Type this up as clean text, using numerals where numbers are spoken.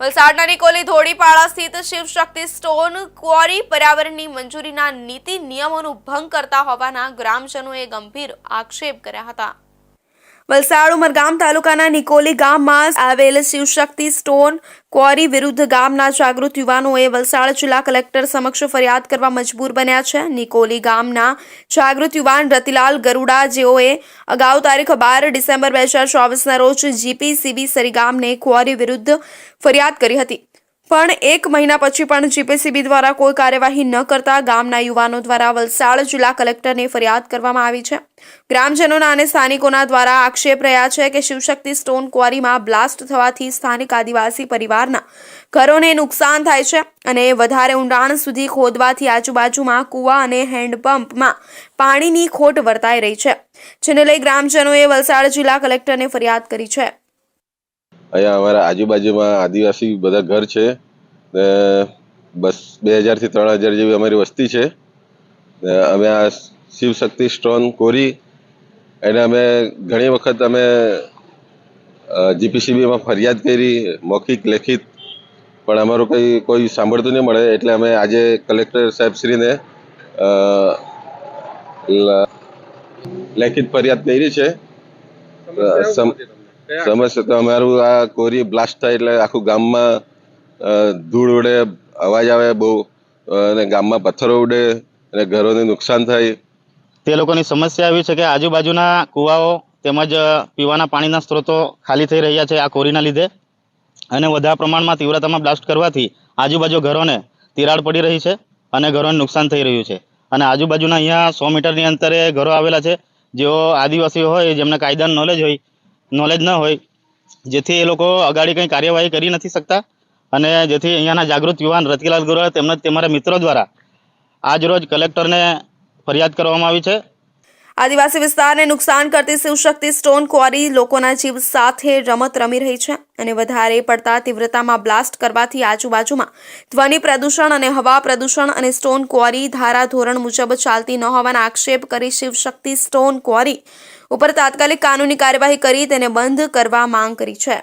વલસાડના નિકોલી ધોળીપાડા સ્થિત Shivshakti stone quarry પર્યાવરણની મંજૂરીના નીતિ નિયમોનું ભંગ કરતા હોવાના ગ્રામજનોએ ગંભીર આક્ષેપ કર્યા હતા। વલસાડ ઉમરગામ તાલુકાના નિકોલી ગામમાં આવેલ શિવશક્તિ સ્ટોન ક્વોરી વિરુદ્ધ ગામના જાગૃત યુવાનોએ વલસાડ જિલ્લા કલેક્ટર સમક્ષ ફરિયાદ કરવા મજબૂર બન્યા છે। નિકોલી ગામના જાગૃત યુવાન રતિલાલ ગરુડા જેઓએ અગાઉ તારીખ 12 ડિસેમ્બર 2024ના રોજ જીપીસીબી સરીગામને ક્વોરી વિરુદ્ધ ફરિયાદ કરી હતી, પણ 1 મહિના પછી પણ જીપીસીબી દ્વારા કોઈ કાર્યવાહી ન કરતા ગામના યુવાનો દ્વારા વલસાડ જિલ્લા કલેક્ટરને ફરિયાદ કરવામાં આવી છે। ગ્રામજનોના અને સ્થાનિકોના દ્વારા આક્ષેપ રહ્યા છે કે શિવશક્તિ સ્ટોન ક્વોરીમાં બ્લાસ્ટ થવાથી સ્થાનિક આદિવાસી પરિવારના ઘરોને નુકસાન થાય છે અને વધારે ઊંડાણ સુધી ખોદવાથી આજુબાજુમાં કૂવા અને હેન્ડપંપમાં પાણીની ખોટ વર્તાઈ રહી છે, જેને લઈ ગ્રામજનોએ વલસાડ જિલ્લા કલેક્ટરને ફરિયાદ કરી છે। અહીંયા અમારા આજુબાજુમાં આદિવાસી બધા ઘર છે ને બસ 2000 થી 3000 જેવી અમારી વસ્તી છે। અમે આ શિવશક્તિ સ્ટોન ક્વોરી એને અમે ઘણી વખત અમે જીપીસીબીમાં ફરિયાદ કરી, મૌખિક લેખિત, પણ અમારું કોઈ સાંભળતું નહીં મળે, એટલે અમે આજે કલેક્ટર સાહેબશ્રીને લેખિત ફરિયાદ કરી છે। સમસ્યા તો અમારું આ ક્વોરી બ્લાસ્ટ થાય એટલે આખું ગામમાં ધૂળ ઉડે, અવાજ આવે બહુ, અને ગામમાં પથ્થરો ઉડે અને ઘરોને નુકસાન થાય। તે લોકોની સમસ્યા એવી છે કે આજુબાજુના કૂવાઓ તેમજ પીવાના પાણીના સ્ત્રોતો ખાલી થઈ રહ્યા છે આ ક્વોરીના લીધે, અને વધારે પ્રમાણમાં તીવ્રતામાં બ્લાસ્ટ કરવાથી આજુબાજુ ઘરોને તિરાડ પડી રહી છે અને ઘરોને નુકસાન થઈ રહ્યું છે। અને આજુબાજુના અહીંયા 100 મીટરની અંતરે ઘરો આવેલા છે, જેઓ આદિવાસીઓ હોય, જેમને કાયદાનું નોલેજ ન હોય, જેથી એ લોકો અગાડી કંઈ કાર્યવાહી કરી નથી શકતા, અને જેથી અહીંયાના જાગૃત યુવાન રતિલાલ ગોરા તેમજ તમારા મિત્રો દ્વારા આજરોજ કલેક્ટરને ફરિયાદ કરવામાં આવી છે। આદિવાસી વિસ્તારને નુકસાન કરતી શિવશક્તિ સ્ટોન ક્વોરી લોકોના જીવ સાથે રમત રમી રહી છે અને વધારે પડતા તીવ્રતામાં બ્લાસ્ટ કરવાથી આજુબાજુમાં ધ્વનિ પ્રદૂષણ અને હવા પ્રદૂષણ અને સ્ટોન ક્વોરી ધારાધોરણ મુજબ ચાલતી ન હોવાના આક્ષેપ કરી શિવશક્તિ સ્ટોન ક્વોરી ઉપર તાત્કાલિક કાનૂની કાર્યવાહી કરી તેને બંધ કરવા માંગ કરી છે।